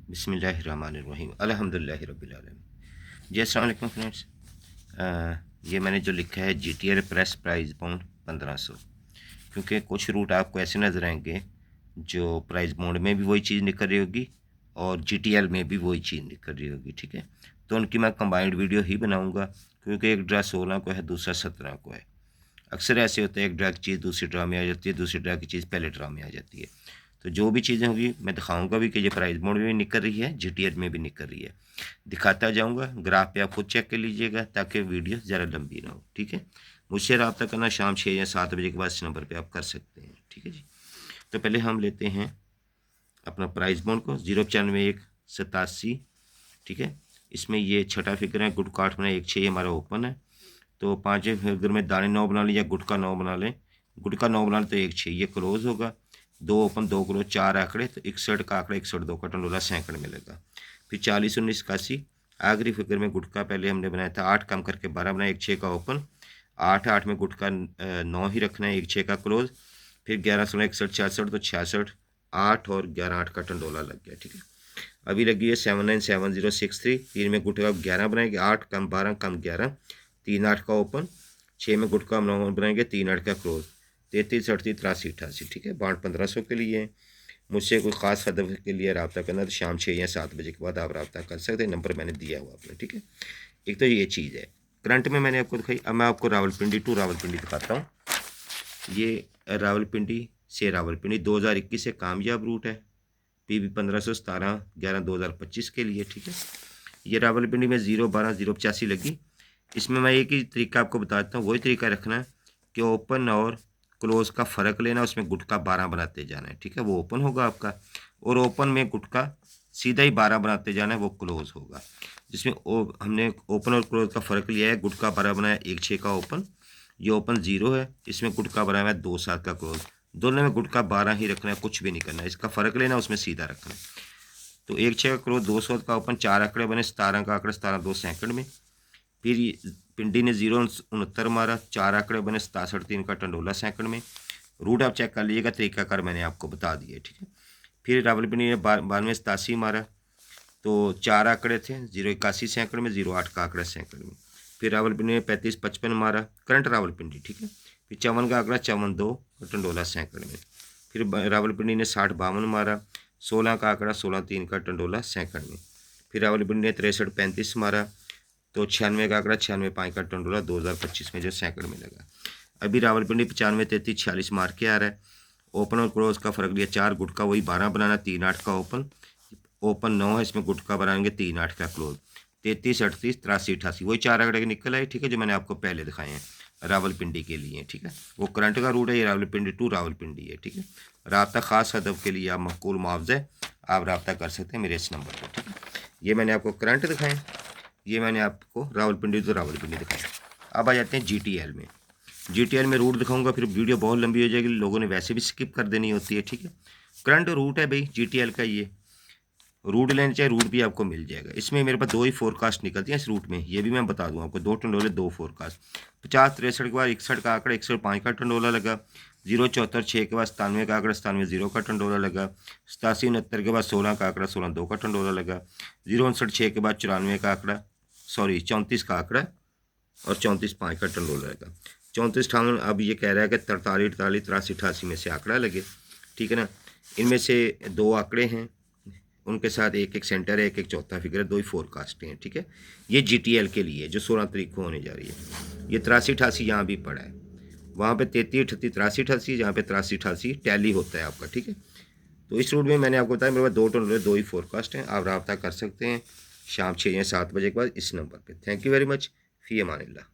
बिस्मिल्लाहिर्रहमानिर्रहीम अल्हम्दुलिल्लाहि रब्बिल आलमीन। जी अस्सलाम वालेकुम फ्रेंड्स। ये मैंने जो लिखा है GTL प्रेस प्राइस बाउंड 1500, क्योंकि कुछ रूट आपको ऐसे नज़र आएंगे जो प्राइस बाउंड में भी वही चीज़ निकल रही होगी और GTL में भी वही चीज़ निकल रही होगी। ठीक है, तो उनकी मैं कंबाइंड वीडियो ही बनाऊँगा, क्योंकि एक ड्रा 16 को है, दूसरा 17 को है। अक्सर ऐसे होता है, एक ड्रा की चीज़ दूसरी ड्रा में आ जाती है, दूसरी ड्रा की चीज़ पहले ड्रा में आ जाती है। तो जो भी चीज़ें होंगी मैं दिखाऊंगा भी कि ये प्राइस बोर्ड में भी निकल रही है, GTL में भी निकल रही है, दिखाता जाऊंगा। ग्राफ पे आप खुद चेक कर लीजिएगा ताकि वीडियो ज़रा लंबी ना हो। ठीक है, मुझसे रब्ता करना शाम 6 या 7 बजे के बाद इस नंबर पर आप कर सकते हैं। ठीक है जी, तो पहले हम लेते हैं अपना प्राइस बॉन्ड को 095-187। ठीक है, इसमें ये छठा फिगर है, गुट का 8 बना 1-6 हमारा ओपन है। तो पाँचवें फिगर में दाने 9 बना लें या गुट का 9 बना लें। गुट का 9 बना लें तो 1-6 ये क्लोज होगा, 2 ओपन 2 क्लोज, 4 आंकड़े, तो 61 का आंकड़ा 61 का टंडोला सैकड़ मिलेगा। फिर 40-19-81 आखिरी फिगर में गुट का पहले हमने बनाया था 8 कम करके 12 बनाया, 1-6 का ओपन, 8-8 में गुट का 9 ही रखना है, 1-6 का क्लोज। फिर 11-16-61-66 तो 66, 8 और 11-8 का टंडोला लग गया। ठीक है, अभी लगी है 797063। 3 में गुट का 11 बनाएंगे, 8 कम 12 कम 11, 3-8 का ओपन, 6 में गुट का 9 बनाएंगे, 3-8 का क्लोज, 33-38-83-88। ठीक है, बाउंड 1500 के लिए है। मुझसे कोई ख़ास हदफ के लिए रब्ता करना तो शाम 6 या 7 बजे के बाद आप रब्ता कर सकते हैं, नंबर मैंने दिया हुआ आपने। ठीक है, एक तो ये चीज़ है। करंट में मैंने आपको दिखाई, अब मैं आपको रावलपिंडी टू रावलपिंडी दिखाता हूँ। ये रावलपिंडी से रावलपिंडी 2021 से कामयाब रूट है, PB 1517-11-2025 के लिए। ठीक है, ये रावलपिंडी में 0-12-085 लगी। इसमें मैं एक ही तरीका आपको बताता हूँ, वही तरीका रखना है कि ओपन और क्लोज का फ़र्क लेना, उसमें गुटका 12 बनाते जाना है। ठीक है, वो ओपन होगा आपका, और ओपन में गुटका सीधा ही 12 बनाते जाना है, वो क्लोज होगा। जिसमें हमने ओपन और क्लोज का फ़र्क लिया है, गुटका 12 बनाया 1-6 का ओपन, ये ओपन 0 है, इसमें गुटका बनाया है 2-7 का क्लोज, दोनों में गुटका 12 ही रखना है, कुछ भी नहीं करना है, इसका फ़र्क लेना, उसमें सीधा रखना है। तो 1-6 का क्लोज, 200 का ओपन, 4 आंकड़े बने, 17 का आंकड़ा 17-2 सेकंड में। फिर पिंडी ने 0-69 मारा, 4 आंकड़े बने, 67-3 का टंडोला सेकंड में। रूट आप चेक कर लीजिएगा, तरीकाकार मैंने आपको बता दिया। ठीक है, फिर रावलपिंडी ने 92-87 मारा, तो 4 आंकड़े थे, 0-81 सेकंड में, 0-8 का आंकड़ा सेकंड में। फिर रावलपिंडी ने 35-55 मारा, करंट रावलपिंडी। ठीक है, फिर 54 का आंकड़ा 54-2 टंडोला सेकंड में। फिर रावलपिंडी ने 60-52 मारा, 16 का आंकड़ा 16-3 का टंडोला सेकंड में। फिर रावलपिंडी ने 63-35 मारा, तो 96 का आंकड़ा 96-5 का टंडोला 2025 में जो सेकंड में लगा। अभी रावलपिंडी 95-33-46 मार के आ रहा है। ओपन और क्लोज का फर्क लिया, 4 गुट का वही 12 बनाना, 3-8 का ओपन, ओपन 9 है, इसमें गुट का बनाएंगे, 3-8 का क्लोज, 33-38-83-88 वही 4 आंकड़े के निकल आए। ठीक है, जो मैंने आपको पहले दिखाए हैं रावलपिंडी के लिए। ठीक है, वो करंट का रूट है, ये रावलपिंडी टू रावलपिंडी है। ठीक है, रब्ता ख़ास हदफ के लिए आप मकबूल मुआवजे आप रब्ता कर सकते हैं मेरे इस नंबर पर। ठीक है, ये मैंने आपको करंट दिखाएँ, ये मैंने आपको रावलपिंडी तो रावलपिंडी दिखाया। अब आ जाते हैं GTL में। GTL में रूट दिखाऊंगा, फिर वीडियो बहुत लंबी हो जाएगी, लोगों ने वैसे भी स्किप कर देनी होती है। ठीक है, करंट रूट है भाई GTL का, ये रूट लेने चाहिए, रूट भी आपको मिल जाएगा। इसमें मेरे पास 2 ही फोरकास्ट निकलती हैं इस रूट में, ये भी मैं बता दूँ आपको, 2 टंडोले 2 फोरकास्ट। 50-63 के बाद 61 का आंकड़ा 105 का टंडोला लगा, 0-74-6 के बाद 97 का आंकड़ा 97-0 का टंडोला लगा, 87-69 के बाद 16 का आंकड़ा 16-2 का टंडोला लगा, 0-59-6 के बाद 94 का आंकड़ा 34 का आंकड़ा और 34-5 का टंडोला लगा। 34-58 अब ये कह रहा है कि 43-48-83-88 में से आंकड़ा लगे। ठीक है ना, इनमें से 2 आंकड़े हैं, उनके साथ एक सेंटर है, एक चौथा फिगर है, 2 ही फोरकास्ट हैं। ठीक है, ये GTL के लिए जो 16 तारीख को होने जा रही है। ये 83-88 यहाँ भी पड़ा है, वहाँ पे 33-38-83-88, यहाँ पे 83-88 टैली होता है आपका। ठीक है, तो इस रूट में मैंने आपको बताया मेरे पास 2 टंडोले 2 ही फोरकास्ट हैं, आप रब्ता कर सकते हैं शाम 6 या 7 बजे के बाद इस नंबर पर। थैंक यू वेरी मच, फ़ी अमानिल्लाह।